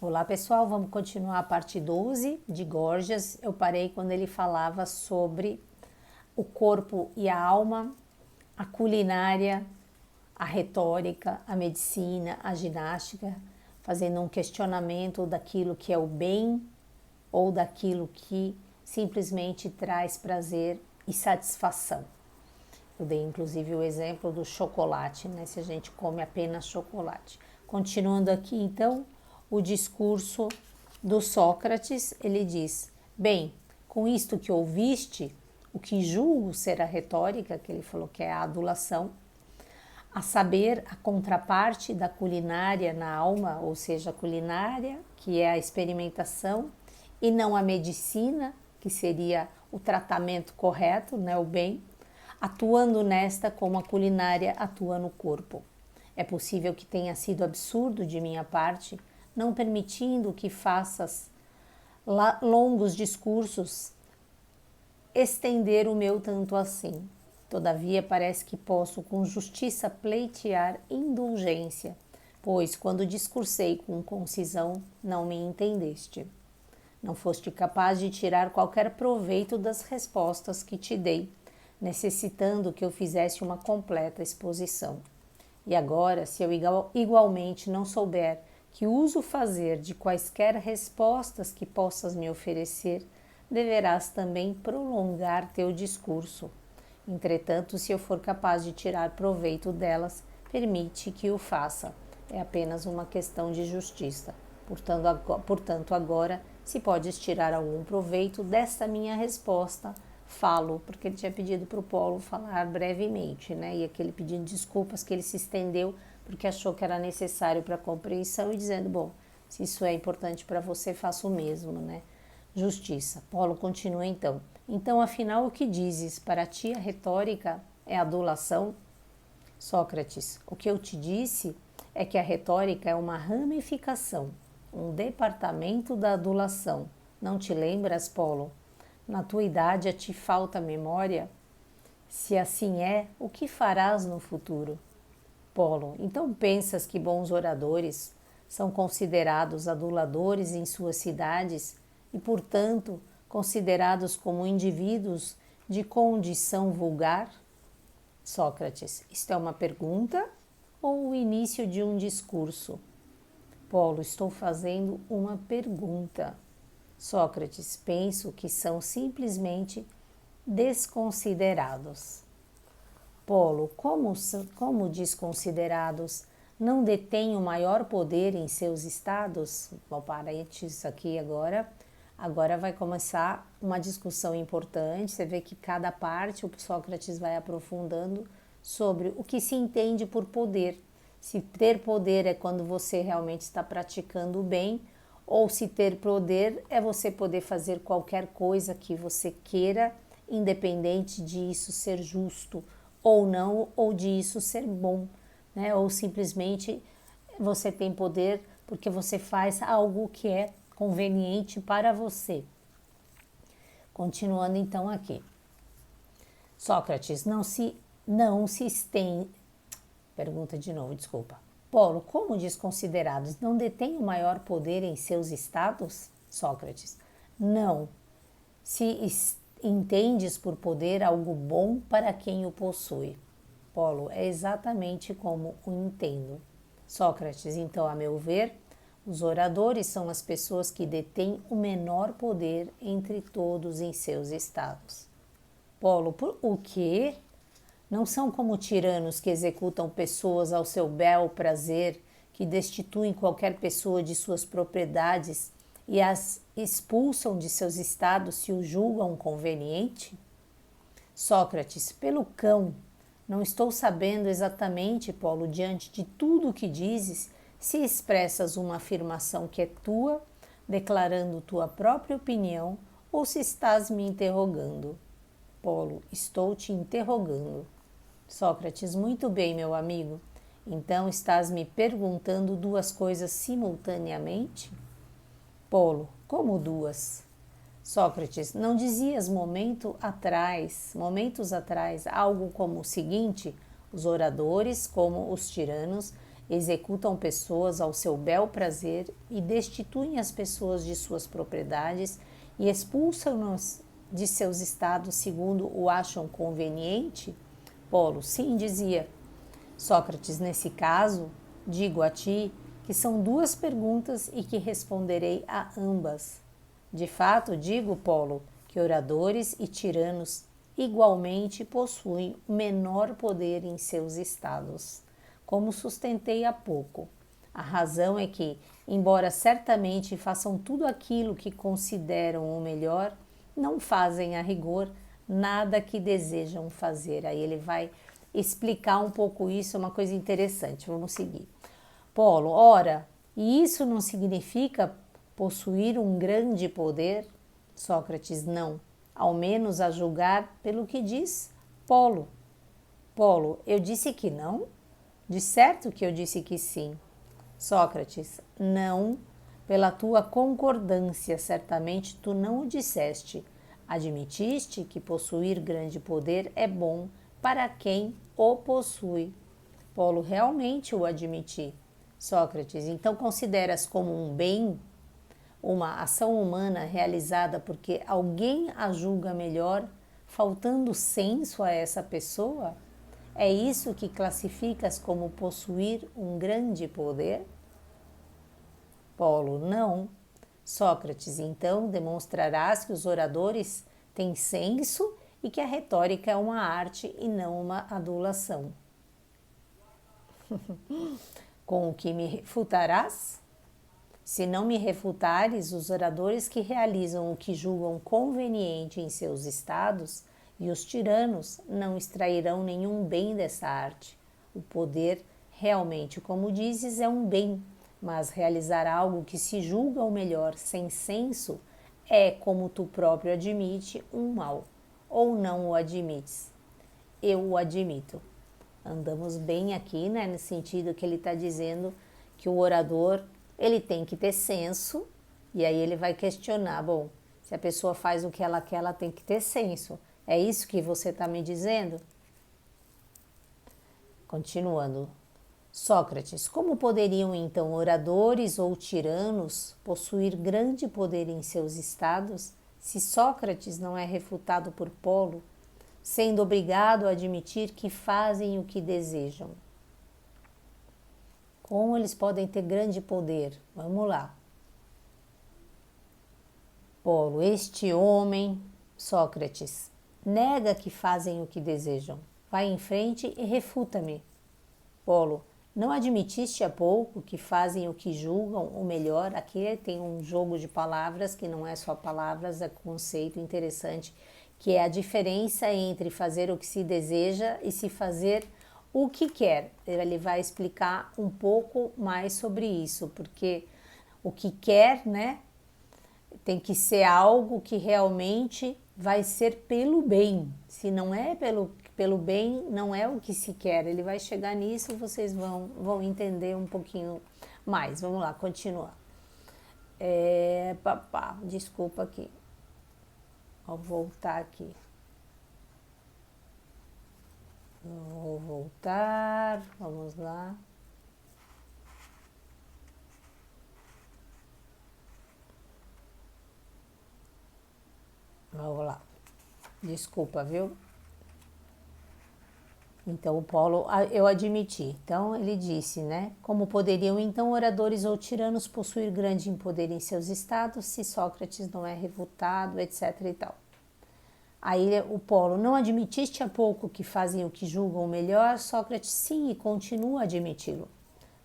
Olá pessoal, vamos continuar a parte 12 de Górgias. Eu parei quando ele falava sobre o corpo e a alma, a culinária, a retórica, a medicina, a ginástica, fazendo um questionamento daquilo que é o bem ou daquilo que simplesmente traz prazer e satisfação. Eu dei inclusive o exemplo do chocolate, né? Se a gente come apenas chocolate. Continuando aqui então, o discurso do Sócrates, ele diz: bem, com isto que ouviste, o que julgo ser a retórica, que ele falou que é a adulação, a saber, a contraparte da culinária na alma, ou seja, a culinária, que é a experimentação, e não a medicina, que seria o tratamento correto, né, o bem, atuando nesta como a culinária atua no corpo. É possível que tenha sido absurdo de minha parte, não permitindo que faças longos discursos estender o meu tanto assim. Todavia parece que posso com justiça pleitear indulgência, pois quando discursei com concisão não me entendeste. Não foste capaz de tirar qualquer proveito das respostas que te dei, necessitando que eu fizesse uma completa exposição. E agora, se eu igualmente não souber que uso fazer de quaisquer respostas que possas me oferecer, deverás também prolongar teu discurso. Entretanto, se eu for capaz de tirar proveito delas, permite que o faça. É apenas uma questão de justiça. Portanto, agora, se podes tirar algum proveito desta minha resposta, falo, porque ele tinha pedido para o Polo falar brevemente, né? E aquele pedindo desculpas que ele se estendeu porque achou que era necessário para a compreensão e dizendo, bom, se isso é importante para você, faça o mesmo, né? Justiça. Polo continua então. Então, afinal, o que dizes? Para ti a retórica é adulação? Sócrates, o que eu te disse é que a retórica é uma ramificação, um departamento da adulação. Não te lembras, Polo? Na tua idade a ti falta memória? Se assim é, o que farás no futuro? Polo, então pensas que bons oradores são considerados aduladores em suas cidades e, portanto, considerados como indivíduos de condição vulgar? Sócrates, isto é uma pergunta ou o início de um discurso? Polo, estou fazendo uma pergunta. Sócrates, penso que são simplesmente desconsiderados. Polo, como desconsiderados, não detêm o maior poder em seus estados? Bom, parênteses aqui agora. Agora vai começar uma discussão importante. Você vê que cada parte o Sócrates vai aprofundando sobre o que se entende por poder. Se ter poder é quando você realmente está praticando o bem, ou se ter poder é você poder fazer qualquer coisa que você queira, independente de isso ser justo ou não, ou de isso ser bom, né? Ou simplesmente você tem poder porque você faz algo que é conveniente para você. Continuando então aqui. Sócrates, não se estende. Pergunta de novo, desculpa. Polo, como desconsiderados não detêm o maior poder em seus estados? Sócrates, não. Se entendes por poder algo bom para quem o possui. Polo, é exatamente como o entendo. Sócrates, então, a meu ver, os oradores são as pessoas que detêm o menor poder entre todos em seus estados. Polo, por o quê? Não são como tiranos que executam pessoas ao seu bel prazer, que destituem qualquer pessoa de suas propriedades e as expulsam de seus estados se o julgam conveniente? Sócrates, pelo cão, não estou sabendo exatamente, Polo, diante de tudo o que dizes, se expressas uma afirmação que é tua, declarando tua própria opinião, ou se estás me interrogando. Polo, estou te interrogando. Sócrates, muito bem, meu amigo. Então estás me perguntando duas coisas simultaneamente? Polo, como duas? Sócrates, não dizias momentos atrás, algo como o seguinte: os oradores, como os tiranos, executam pessoas ao seu bel prazer e destituem as pessoas de suas propriedades e expulsam-nos de seus estados segundo o acham conveniente? Polo, sim, dizia. Sócrates, nesse caso, digo a ti que são duas perguntas e que responderei a ambas. De fato, digo, Polo, que oradores e tiranos igualmente possuem menor poder em seus estados. Como sustentei há pouco, a razão é que, embora certamente façam tudo aquilo que consideram o melhor, não fazem a rigor nada que desejam fazer. Aí ele vai explicar um pouco isso, é uma coisa interessante. Vamos seguir. Polo, ora, e isso não significa possuir um grande poder? Sócrates, não, ao menos a julgar pelo que diz Polo. Polo, eu disse que não? De certo que eu disse que sim. Sócrates, não, pela tua concordância, certamente tu não o disseste. Admitiste que possuir grande poder é bom para quem o possui. Polo, realmente o admiti. Sócrates, então consideras como um bem uma ação humana realizada porque alguém a julga melhor, faltando senso a essa pessoa? É isso que classificas como possuir um grande poder? Polo, não. Sócrates, então demonstrarás que os oradores têm senso e que a retórica é uma arte e não uma adulação. Com o que me refutarás? Se não me refutares, os oradores que realizam o que julgam conveniente em seus estados e os tiranos não extrairão nenhum bem dessa arte. O poder, realmente, como dizes, é um bem, mas realizar algo que se julga o melhor sem senso é, como tu próprio admite, um mal. Ou não o admites? Eu o admito. Andamos bem aqui, né, no sentido que ele está dizendo que o orador ele tem que ter senso, e aí ele vai questionar, bom, se a pessoa faz o que ela quer, ela tem que ter senso. É isso que você está me dizendo? Continuando. Sócrates, como poderiam então oradores ou tiranos possuir grande poder em seus estados, se Sócrates não é refutado por Polo, sendo obrigado a admitir que fazem o que desejam? Como eles podem ter grande poder? Vamos lá. Polo, este homem, Sócrates, nega que fazem o que desejam. Vai em frente e refuta-me. Polo, não admitiste há pouco que fazem o que julgam o melhor? Aqui tem um jogo de palavras que não é só palavras, é conceito interessante, que é a diferença entre fazer o que se deseja e se fazer o que quer. Ele vai explicar um pouco mais sobre isso, porque o que quer, né, tem que ser algo que realmente vai ser pelo bem. Se não é pelo bem, não é o que se quer. Ele vai chegar nisso, vocês vão entender um pouquinho mais. Vamos lá, continuar. Desculpa aqui. Vou voltar aqui. Vou voltar, vamos lá. Vamos lá. Desculpa, viu? Então o Polo, eu admiti. Então ele disse, né? Como poderiam então oradores ou tiranos possuir grande poder em seus estados se Sócrates não é refutado, etc e tal. Aí o Polo, não admitiste há pouco que fazem o que julgam melhor? Sócrates, sim, e continua a admiti-lo.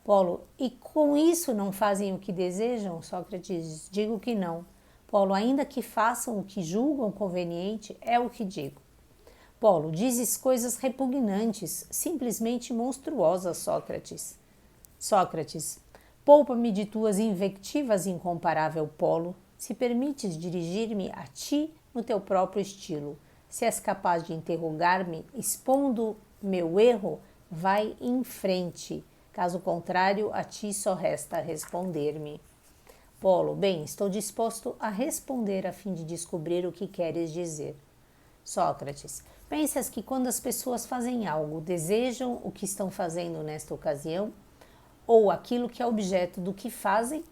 Polo, e com isso não fazem o que desejam? Sócrates, digo que não. Polo, ainda que façam o que julgam conveniente, é o que digo. Polo, dizes coisas repugnantes, simplesmente monstruosas, Sócrates. Sócrates, poupa-me de tuas invectivas, incomparável Polo, se permites dirigir-me a ti no teu próprio estilo. Se és capaz de interrogar-me, expondo meu erro, vai em frente. Caso contrário, a ti só resta responder-me. Polo, bem, estou disposto a responder a fim de descobrir o que queres dizer. Sócrates, pensas que quando as pessoas fazem algo, desejam o que estão fazendo nesta ocasião? ou aquilo que é objeto do que fazem.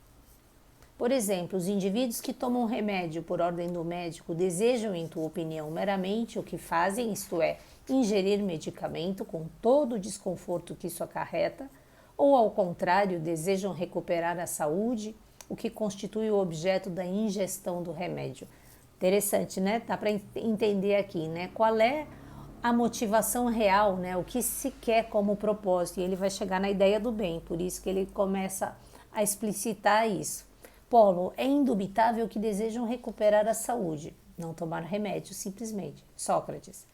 Por exemplo, os indivíduos que tomam remédio por ordem do médico desejam, em tua opinião, meramente o que fazem, isto é, ingerir medicamento com todo o desconforto que isso acarreta, ou ao contrário, desejam recuperar a saúde, o que constitui o objeto da ingestão do remédio. Interessante, né? Dá para entender aqui, né? Qual é a motivação real, né? O que se quer como propósito. E ele vai chegar na ideia do bem, por isso que ele começa a explicitar isso. Polo, é indubitável que desejam recuperar a saúde, não tomar remédio simplesmente. Sócrates,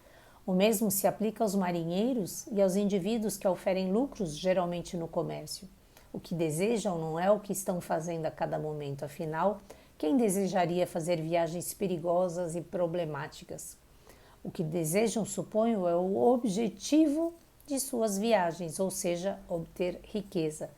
o mesmo se aplica aos marinheiros e aos indivíduos que oferem lucros, geralmente no comércio. O que desejam não é o que estão fazendo a cada momento, afinal, quem desejaria fazer viagens perigosas e problemáticas? O que desejam, suponho, é o objetivo de suas viagens, ou seja, obter riqueza.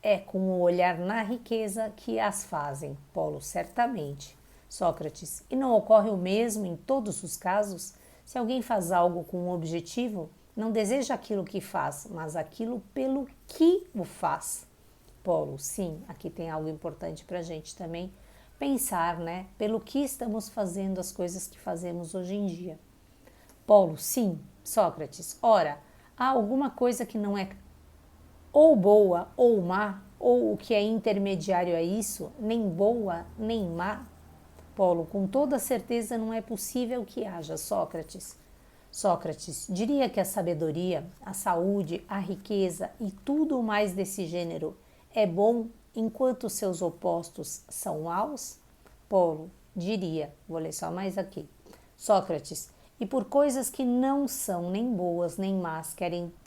É com o olhar na riqueza que as fazem. Polo, certamente. Sócrates, e não ocorre o mesmo em todos os casos? Se alguém faz algo com um objetivo, não deseja aquilo que faz, mas aquilo pelo que o faz. Polo, sim, aqui tem algo importante para a gente também pensar, né? Pelo que estamos fazendo as coisas que fazemos hoje em dia. Polo, sim. Sócrates, ora, há alguma coisa que não é ou boa ou má, ou o que é intermediário a isso, nem boa nem má? Polo, com toda certeza não é possível que haja. Sócrates. Sócrates, diria que a sabedoria, a saúde, a riqueza e tudo mais desse gênero é bom enquanto seus opostos são maus? Polo, diria, vou ler só mais aqui. Sócrates, e por coisas que não são nem boas nem más,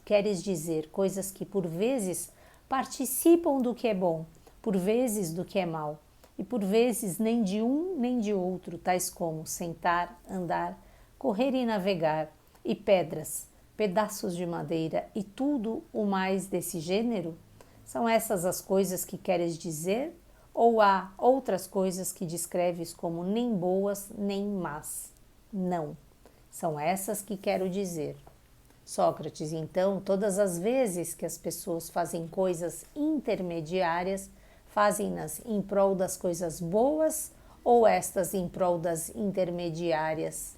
queres dizer coisas que por vezes participam do que é bom, por vezes do que é mal, e por vezes nem de um nem de outro, tais como sentar, andar, correr e navegar, e pedras, pedaços de madeira e tudo o mais desse gênero? São essas as coisas que queres dizer? Ou há outras coisas que descreves como nem boas nem más? Não. São essas que quero dizer. Sócrates, então, todas as vezes que as pessoas fazem coisas intermediárias, fazem-nas em prol das coisas boas ou estas em prol das intermediárias?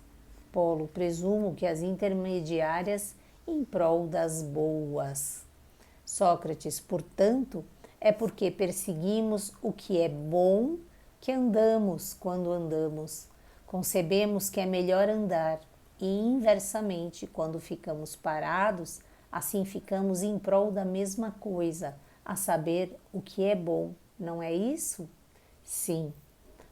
Polo, presumo que as intermediárias em prol das boas. Sócrates, portanto, é porque perseguimos o que é bom que andamos quando andamos. Concebemos que é melhor andar e, inversamente, quando ficamos parados, assim ficamos em prol da mesma coisa, a saber, o que é bom. Não é isso? Sim.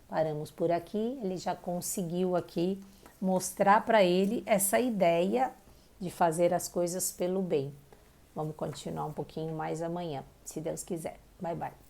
Paramos por aqui, ele já conseguiu aqui mostrar para ele essa ideia de fazer as coisas pelo bem. Vamos continuar um pouquinho mais amanhã, se Deus quiser. Bye, bye.